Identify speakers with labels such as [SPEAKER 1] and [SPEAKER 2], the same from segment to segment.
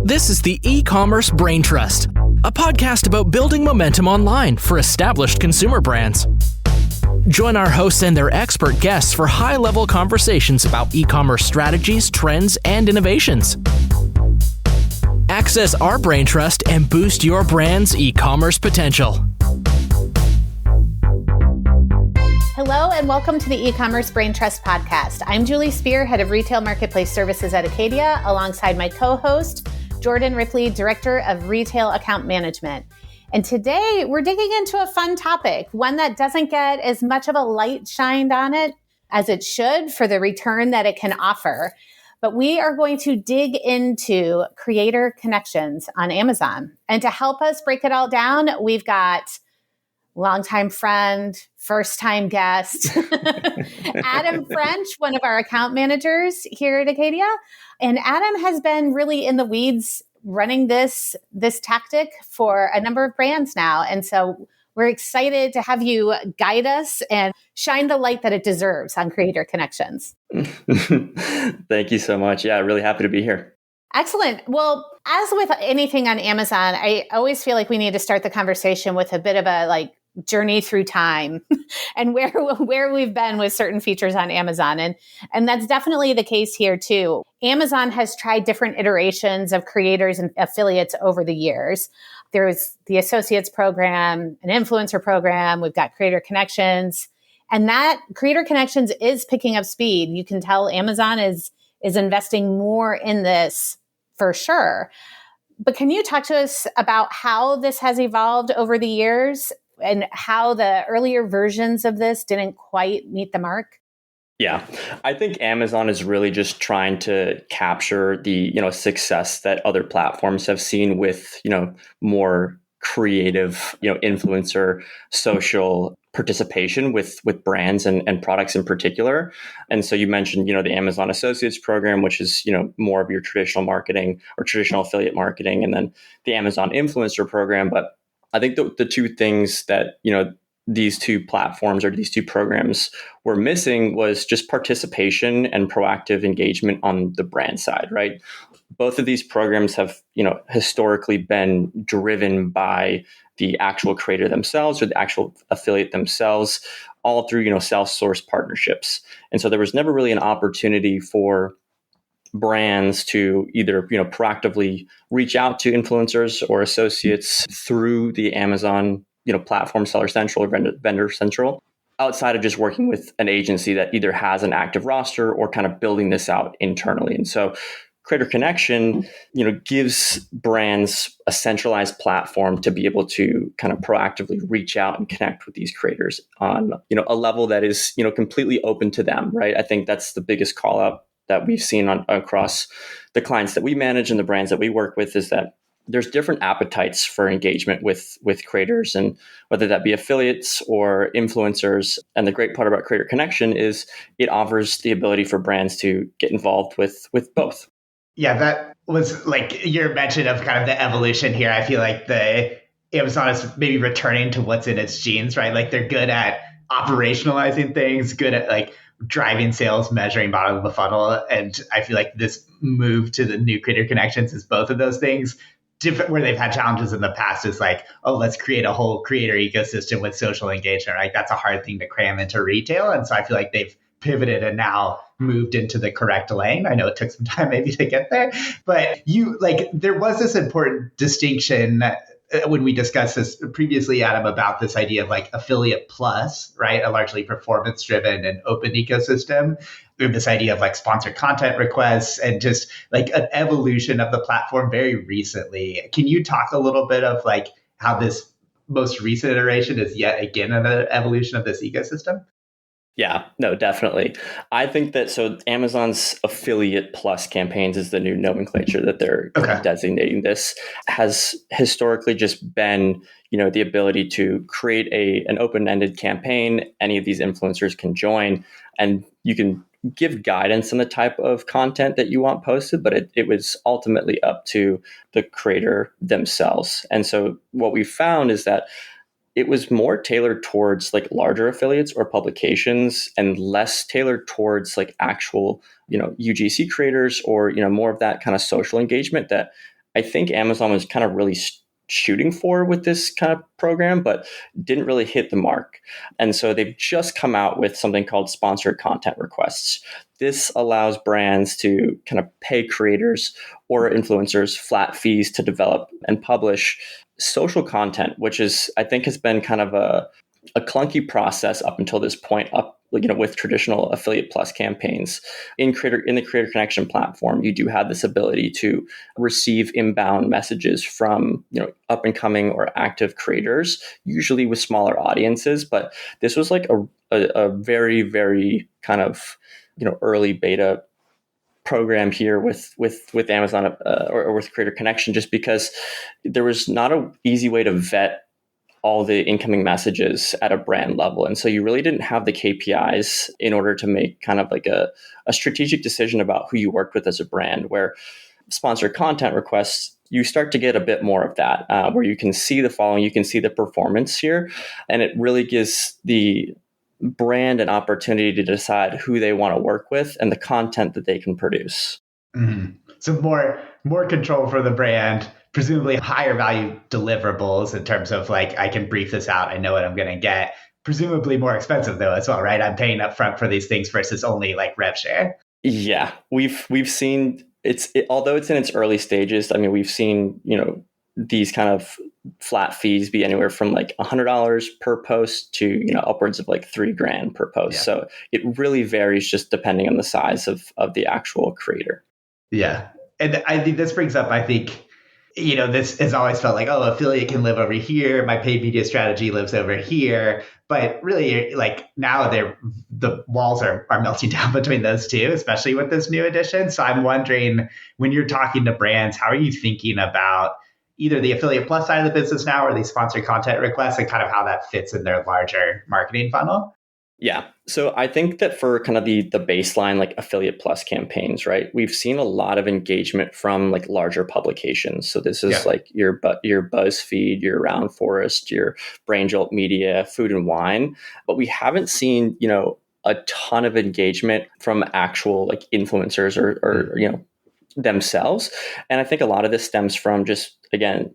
[SPEAKER 1] This is the Ecommerce Braintrust, a podcast about building momentum online for established consumer brands. Join our hosts and their expert guests for high-level conversations about e-commerce strategies, trends, and innovations. Access our Braintrust and boost your brand's e-commerce potential.
[SPEAKER 2] Hello and welcome to the E-commerce Braintrust podcast. I'm Julie Spear, Head of Retail Marketplace Services at Acadia, alongside my co-host, Jordan Ripley, Director of Retail Account Management. And today we're digging into a fun topic, one that doesn't get as much of a light shined on it as it should for the return that it can offer. But we are going to dig into creator connections on Amazon. And to help us break it all down, we've got longtime friend, first-time guest, Adam French, one of our account managers here at Acadia. And Adam has been really in the weeds running this tactic for a number of brands now. And so we're excited to have you guide us and shine the light that it deserves on creator connections.
[SPEAKER 3] Thank you so much. Yeah, really happy to be here.
[SPEAKER 2] Excellent. Well, as with anything on Amazon, I always feel like we need to start the conversation with a bit of a journey through time and where we've been with certain features on Amazon. And that's definitely the case here too. Amazon has tried different iterations of creators and affiliates over the years. There's the Associates program, an influencer program. We've got Creator Connections. And that Creator Connections is picking up speed. You can tell Amazon is investing more in this for sure. But can you talk to us about how this has evolved over the years and how the earlier versions of this didn't quite meet the mark?
[SPEAKER 3] Yeah, I think Amazon is really just trying to capture the, success that other platforms have seen with, more creative, influencer, social participation with brands and products in particular. And so you mentioned, the Amazon Associates program, which is, more of your traditional marketing or traditional affiliate marketing, and then the Amazon Influencer program. But I think the two things that, these two platforms or these two programs were missing was just participation and proactive engagement on the brand side, right? Both of these programs have, historically been driven by the actual creator themselves or the actual affiliate themselves, all through, self-source partnerships. And so there was never really an opportunity for brands to either, proactively reach out to influencers or associates through the Amazon, platform, Seller Central or Vendor Central, outside of just working with an agency that either has an active roster or kind of building this out internally. And so Creator Connection, gives brands a centralized platform to be able to kind of proactively reach out and connect with these creators on, a level that is, completely open to them, right? I think that's the biggest call out that we've seen across the clients that we manage and the brands that we work with, is that there's different appetites for engagement with creators, and whether that be affiliates or influencers. And the great part about Creator Connection is it offers the ability for brands to get involved with both.
[SPEAKER 4] Yeah, that was like your mention of kind of the evolution here. I feel like the Amazon is maybe returning to what's in its genes, right? Like they're good at operationalizing things, good at driving sales, measuring bottom of the funnel. And I feel like this move to the new Creator Connections is both of those things. Different, where they've had challenges in the past is let's create a whole creator ecosystem with social engagement, right? That's a hard thing to cram into retail. And so I feel like they've pivoted and now moved into the correct lane. I know it took some time maybe to get there, but there was this important distinction when we discussed this previously, Adam, about this idea of affiliate plus, right? A largely performance driven and open ecosystem. We have this idea of sponsored content requests and just an evolution of the platform very recently. Can you talk a little bit of how this most recent iteration is yet again an evolution of this ecosystem?
[SPEAKER 3] Yeah, no, definitely. I think that Amazon's Affiliate Plus campaigns is the new nomenclature that they're designating this, has historically just been, the ability to create an open-ended campaign. Any of these influencers can join, and you can give guidance on the type of content that you want posted, but it was ultimately up to the creator themselves. And so what we found is that it was more tailored towards larger affiliates or publications and less tailored towards actual, UGC creators or, more of that kind of social engagement that I think Amazon was kind of really shooting for with this kind of program, but didn't really hit the mark. And so they've just come out with something called sponsored content requests. This allows brands to kind of pay creators or influencers flat fees to develop and publish social content, which is, I think, has been kind of a clunky process up until this point, with traditional affiliate plus campaigns. In the Creator Connection platform, you do have this ability to receive inbound messages from up and coming or active creators, usually with smaller audiences. But this was like a very, very kind of early beta program here with Amazon or with Creator Connection, just because there was not an easy way to vet all the incoming messages at a brand level. And so you really didn't have the KPIs in order to make kind of like a strategic decision about who you worked with as a brand, where sponsored content requests, you start to get a bit more of that, where you can see the following, you can see the performance here. And it really gives the brand an opportunity to decide who they want to work with and the content that they can produce.
[SPEAKER 4] Mm-hmm. So more control for the brand, presumably higher value deliverables in terms of like, I can brief this out, I know what I'm going to get. Presumably more expensive though as well, right? I'm paying up front for these things versus only like rev share.
[SPEAKER 3] Yeah, we've seen although it's in its early stages. I mean, we've seen these kind of flat fees be anywhere from like $100 per post to upwards of like $3,000 per post. Yeah. So it really varies just depending on the size of the actual creator.
[SPEAKER 4] Yeah. And I think this brings up, this has always felt like, oh, affiliate can live over here. My paid media strategy lives over here. But really, like now the walls are melting down between those two, especially with this new addition. So I'm wondering, when you're talking to brands, how are you thinking about either the affiliate plus side of the business now or these sponsored content requests and kind of how that fits in their larger marketing funnel?
[SPEAKER 3] Yeah. So I think that for kind of the baseline, like affiliate plus campaigns, right? We've seen a lot of engagement from like larger publications. So this is like your BuzzFeed, your Round Forest, your Brainjolt Media, Food and Wine, but we haven't seen, a ton of engagement from actual like influencers or themselves. And I think a lot of this stems from just, again,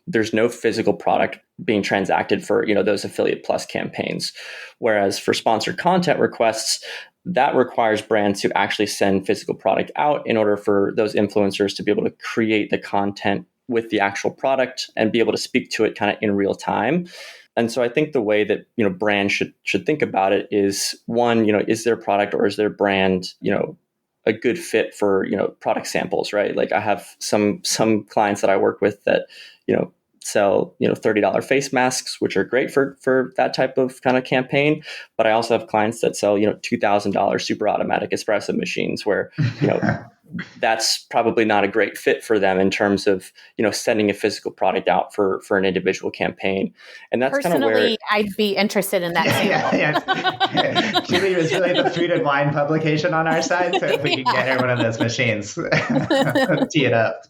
[SPEAKER 3] there's no physical product being transacted for those affiliate plus campaigns. Whereas for sponsored content requests, that requires brands to actually send physical product out in order for those influencers to be able to create the content with the actual product and be able to speak to it kind of in real time. And so I think the way that brands should think about it is, one, is their product or is their brand a good fit for product samples, right? Like I have some clients that I work with that sell $30 face masks, which are great for that type of kind of campaign. But I also have clients that sell $2,000 super automatic espresso machines, where that's probably not a great fit for them in terms of sending a physical product out for an individual campaign. And that's kind of where
[SPEAKER 2] I'd be interested in that.
[SPEAKER 4] Yeah. Julie was really the Food and Wine publication on our side, so if we can get her one of those machines, tee it up.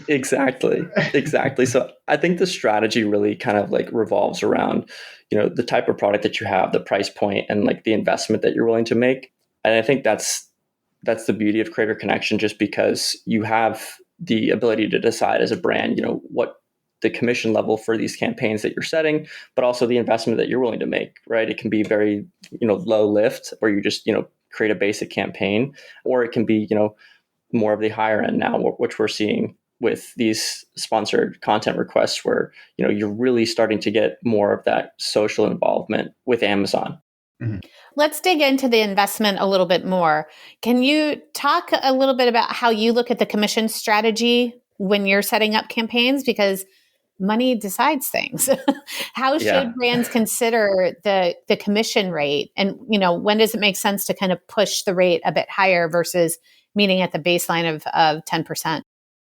[SPEAKER 3] Exactly. So I think the strategy really kind of like revolves around the type of product that you have, the price point, and like the investment that you're willing to make. And I think that's the beauty of Creator Connection, just because you have the ability to decide as a brand, what the commission level for these campaigns that you're setting, but also the investment that you're willing to make, right? It can be very, low lift, where you just, create a basic campaign, or it can be, more of the higher end now, which we're seeing with these sponsored content requests, where, you're really starting to get more of that social involvement with Amazon.
[SPEAKER 2] Mm-hmm. Let's dig into the investment a little bit more. Can you talk a little bit about how you look at the commission strategy when you're setting up campaigns? Because money decides things. How should brands consider the commission rate? And, when does it make sense to kind of push the rate a bit higher versus meeting at the baseline of 10%?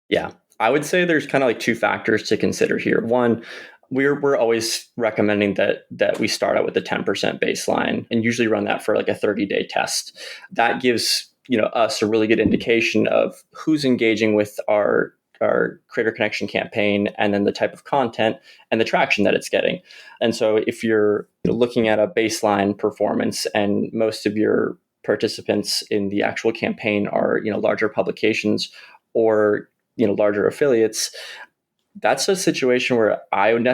[SPEAKER 3] Yeah, I would say there's kind of like two factors to consider here. One, we're always recommending that we start out with a 10% baseline and usually run that for like a 30-day test. That gives us a really good indication of who's engaging with our Creator Connection campaign, and then the type of content and the traction that it's getting. And so if you're looking at a baseline performance and most of your participants in the actual campaign are larger publications or larger affiliates, that's a situation where I wouldn't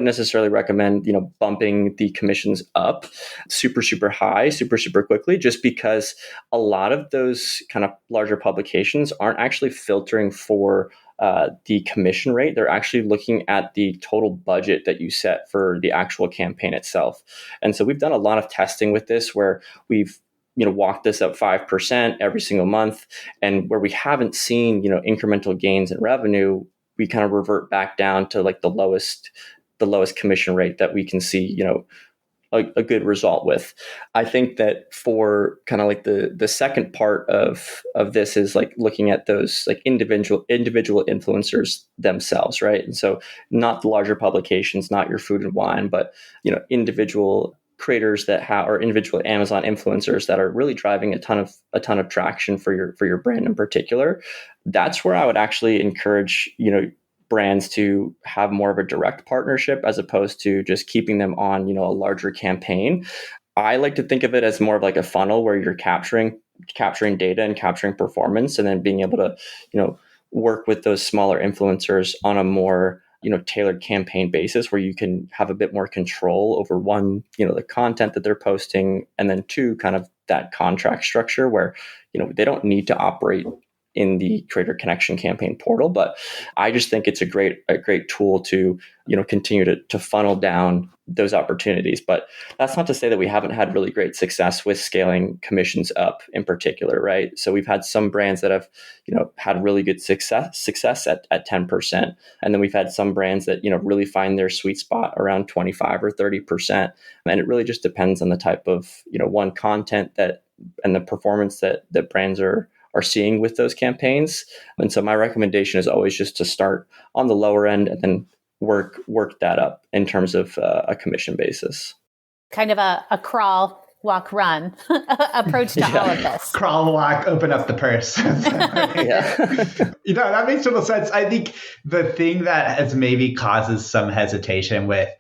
[SPEAKER 3] necessarily recommend, bumping the commissions up super, super high, super, super quickly, just because a lot of those kind of larger publications aren't actually filtering for the commission rate. They're actually looking at the total budget that you set for the actual campaign itself. And so we've done a lot of testing with this where we've walked this up 5% every single month, and where we haven't seen, incremental gains in revenue, we kind of revert back down to like the lowest commission rate that we can see, a good result with. I think that for kind of like the second part of this is like looking at those like individual influencers themselves, right? And so not the larger publications, not your Food and Wine, but individual creators that have, or individual Amazon influencers that are really driving a ton of traction for your brand in particular. That's where I would actually encourage, brands to have more of a direct partnership as opposed to just keeping them on, a larger campaign. I like to think of it as more of like a funnel where you're capturing data and capturing performance, and then being able to, work with those smaller influencers on a more tailored campaign basis where you can have a bit more control over one, the content that they're posting, and then two, kind of that contract structure where, they don't need to operate in the Creator Connection campaign portal. But I just think it's a great tool to, continue to funnel down those opportunities. But that's not to say that we haven't had really great success with scaling commissions up in particular, right? So we've had some brands that have, had really good success at 10%. And then we've had some brands that, really find their sweet spot around 25 or 30%. And it really just depends on the type of, one, content that, and the performance that brands are seeing with those campaigns. And so my recommendation is always just to start on the lower end and then work that up in terms of a commission basis.
[SPEAKER 2] Kind of a crawl, walk, run approach to all of this.
[SPEAKER 4] Crawl, walk, open up the purse.
[SPEAKER 3] Yeah.
[SPEAKER 4] That makes total sense. I think the thing that has maybe causes some hesitation with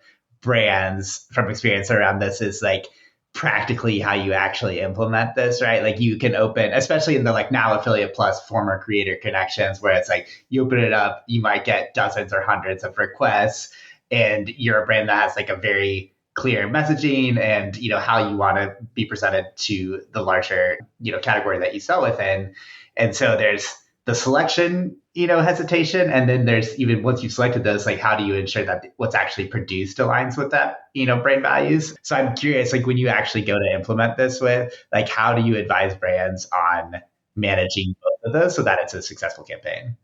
[SPEAKER 4] brands from experience around this is like practically how you actually implement this, right? Like you can open, especially in the like now Affiliate Plus former Creator Connections, where it's like you open it up, you might get dozens or hundreds of requests, and you're a brand that has like a very clear messaging and how you want to be presented to the larger category that you sell within. And so there's the selection hesitation, and then there's even once you've selected those, like how do you ensure that what's actually produced aligns with that brand values. So I'm curious, like when you actually go to implement this with, like how do you advise brands on managing both of those so that it's a successful campaign?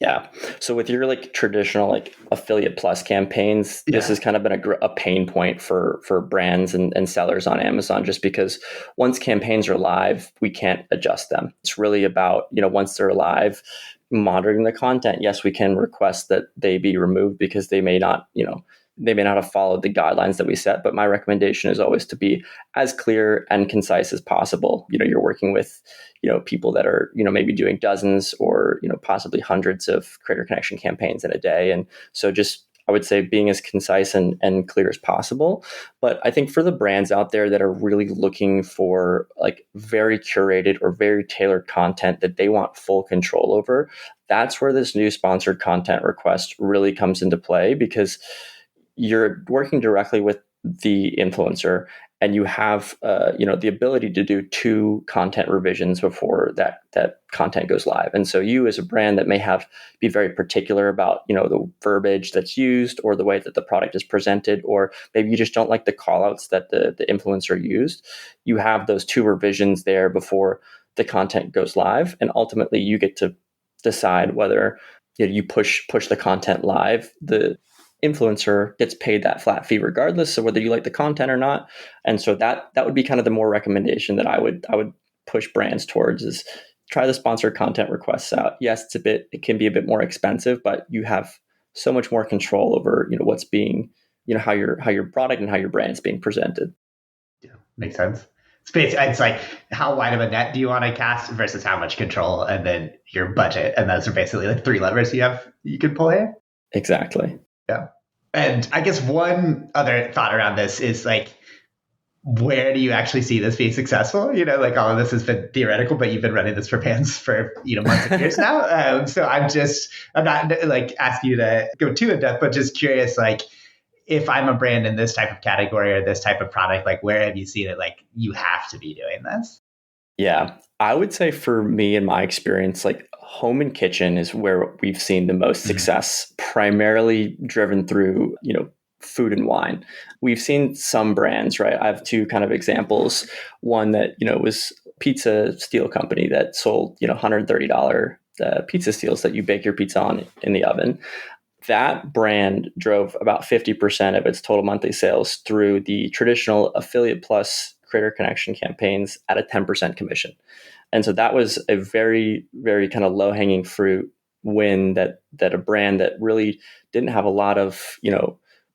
[SPEAKER 3] Yeah. So with your like traditional like Affiliate Plus campaigns, this has kind of been a pain point for brands and sellers on Amazon, just because once campaigns are live, we can't adjust them. It's really about, once they're live, monitoring the content. Yes, we can request that they be removed because they may not have followed the guidelines that we set. But my recommendation is always to be as clear and concise as possible. You're working with, people that are, maybe doing dozens or, possibly hundreds of Creator Connection campaigns in a day. And so just, I would say being as concise and clear as possible. But I think for the brands out there that are really looking for like very curated or very tailored content that they want full control over, that's where this new sponsored content request really comes into play, because you're working directly with the influencer, and you have the ability to do 2 content revisions before that content goes live. And so you as a brand that may be very particular about the verbiage that's used or the way that the product is presented, or maybe you just don't like the callouts that the influencer used, you have those 2 revisions there before the content goes live, and ultimately you get to decide whether you push the content live. The influencer gets paid that flat fee regardless of whether you like the content or not. And so that would be kind of the more recommendation that I would push brands towards, is try the sponsored content requests out. Yes, it can be a bit more expensive, but you have so much more control over, what's being, how your product and how your brand is being presented.
[SPEAKER 4] Yeah, makes sense. It's like how wide of a net do you want to cast versus how much control, and then your budget. And those are basically like 3 levers you can pull here.
[SPEAKER 3] Exactly.
[SPEAKER 4] Yeah. And I guess one other thought around this is like, where do you actually see this being successful? Like all of this has been theoretical, but you've been running this for Pans for, months and years now. So I'm not like asking you to go too in depth, but just curious, like if I'm a brand in this type of category or this type of product, like where have you seen it? Like you have to be doing this.
[SPEAKER 3] Yeah, I would say for me in my experience, like home and kitchen is where we've seen the most success, primarily driven through, food and wine. We've seen some brands, right? I have two kind of examples. One that, was pizza steel company that sold, $130 pizza steels that you bake your pizza on in the oven. That brand drove about 50% of its total monthly sales through the traditional affiliate plus creator connection campaigns at a 10% commission. And so that was a very, very kind of low hanging fruit win that a brand that really didn't have a lot of,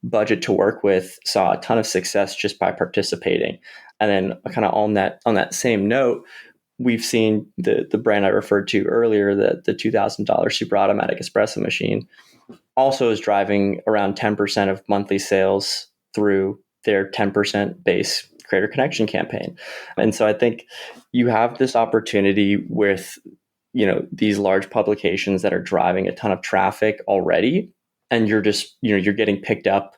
[SPEAKER 3] budget to work with saw a ton of success just by participating. And then kind of on that same note, we've seen the brand I referred to earlier, the $2,000 super automatic espresso machine, also is driving around 10% of monthly sales through their 10% base creator connection campaign. And so I think you have this opportunity with, these large publications that are driving a ton of traffic already. And you're just, you're getting picked up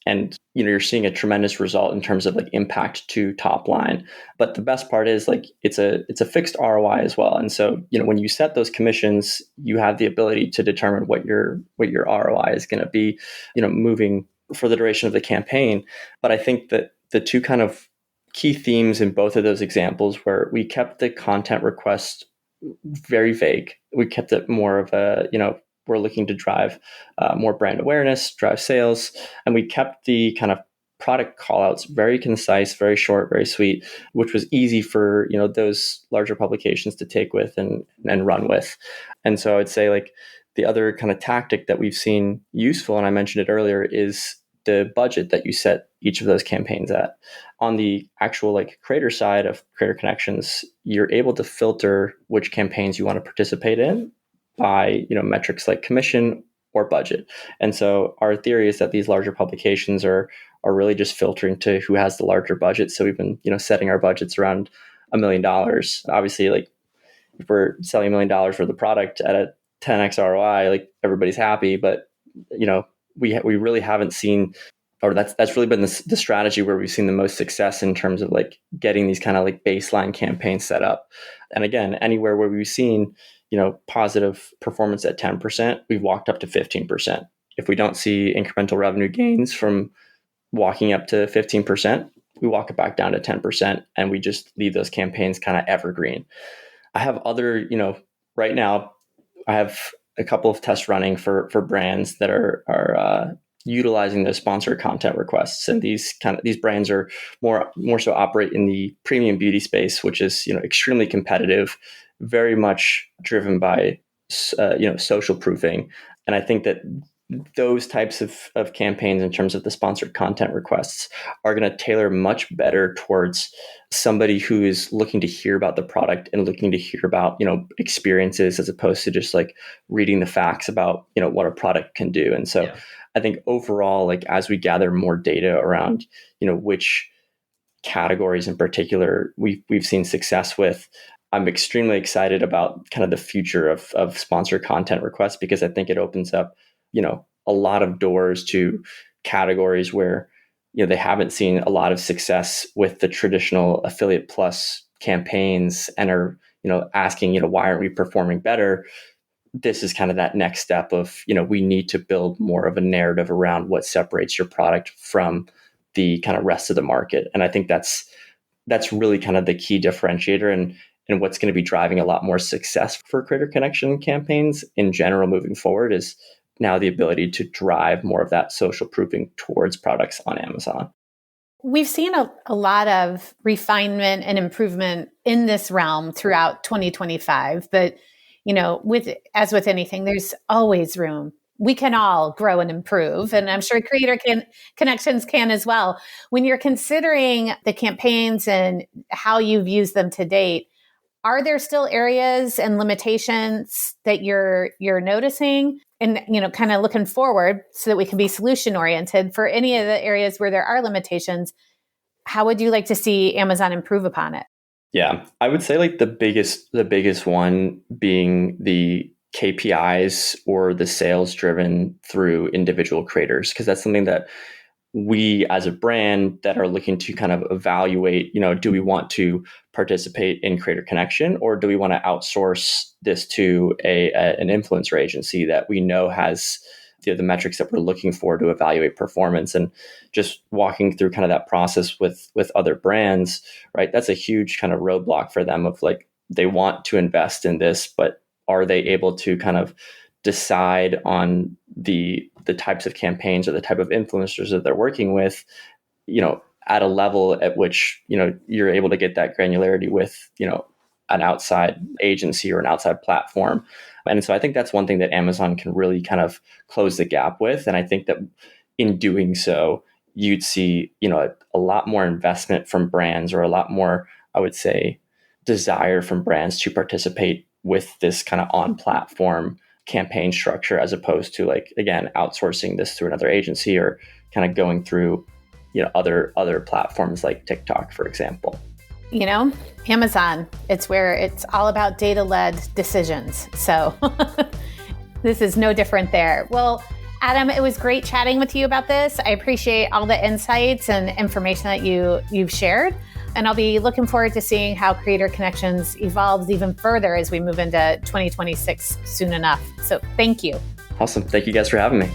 [SPEAKER 3] and, you're seeing a tremendous result in terms of like impact to top line. But the best part is like, it's a fixed ROI as well. And so, when you set those commissions, you have the ability to determine what your ROI is going to be, moving for the duration of the campaign. But I think that the two kind of key themes in both of those examples where we kept the content request very vague. We kept it more of a, we're looking to drive more brand awareness, drive sales. And we kept the kind of product callouts very concise, very short, very sweet, which was easy for, those larger publications to take with and run with. And so I would say like the other kind of tactic that we've seen useful, and I mentioned it earlier, is the budget that you set each of those campaigns at. On the actual like creator side of creator connections, you're able to filter which campaigns you want to participate in by, metrics like commission or budget. And so our theory is that these larger publications are really just filtering to who has the larger budget. So we've been, setting our budgets around $1 million. Obviously, like if we're selling $1 million for the product at a 10x ROI, like everybody's happy, but we really haven't seen, or that's really been the strategy where we've seen the most success in terms of like getting these kind of like baseline campaigns set up. And again, anywhere where we've seen, positive performance at 10%, we've walked up to 15%. If we don't see incremental revenue gains from walking up to 15%, we walk it back down to 10%, and we just leave those campaigns kind of evergreen. I have other, right now, I have a couple of tests running for brands that are utilizing those sponsored content requests. And these brands are more so operate in the premium beauty space, which is, extremely competitive, very much driven by, social proofing. And I think that those types of campaigns in terms of the sponsored content requests are going to tailor much better towards somebody who is looking to hear about the product and looking to hear about, experiences, as opposed to just like reading the facts about, what a product can do. And so I think overall, like as we gather more data around, which categories in particular we've seen success with, I'm extremely excited about kind of the future of sponsored content requests, because I think it opens up, a lot of doors to categories where, they haven't seen a lot of success with the traditional affiliate plus campaigns and are, asking, why aren't we performing better? This is kind of that next step of, we need to build more of a narrative around what separates your product from the kind of rest of the market. And I think that's really kind of the key differentiator and what's going to be driving a lot more success for creator connection campaigns in general moving forward is now the ability to drive more of that social proofing towards products on Amazon.
[SPEAKER 2] We've seen a lot of refinement and improvement in this realm throughout 2025, but as with anything, there's always room. We can all grow and improve, and I'm sure creator connections can as well. When you're considering the campaigns and how you've used them to date, are there still areas and limitations that you're noticing? And, kind of looking forward so that we can be solution oriented for any of the areas where there are limitations. How would you like to see Amazon improve upon it?
[SPEAKER 3] Yeah, I would say like the biggest one being the KPIs or the sales driven through individual creators, because that's something that we as a brand that are looking to kind of evaluate, do we want to participate in Creator Connection, or do we want to outsource this to an influencer agency that we know has the metrics that we're looking for to evaluate performance? And just walking through kind of that process with other brands, right? That's a huge kind of roadblock for them of like, they want to invest in this, but are they able to kind of decide on the types of campaigns or the type of influencers that they're working with, at a level at which, you're able to get that granularity with, an outside agency or an outside platform. And so I think that's one thing that Amazon can really kind of close the gap with. And I think that in doing so, you'd see, a lot more investment from brands, or a lot more, I would say, desire from brands to participate with this kind of on-platform campaign structure, as opposed to, like, again, outsourcing this through another agency or kind of going through, other platforms like TikTok, for example.
[SPEAKER 2] Amazon, it's where it's all about data-led decisions. So this is no different there. Well, Adam, it was great chatting with you about this. I appreciate all the insights and information that you've shared. And I'll be looking forward to seeing how Creator Connections evolves even further as we move into 2026 soon enough. So thank you.
[SPEAKER 3] Awesome. Thank you guys for having me.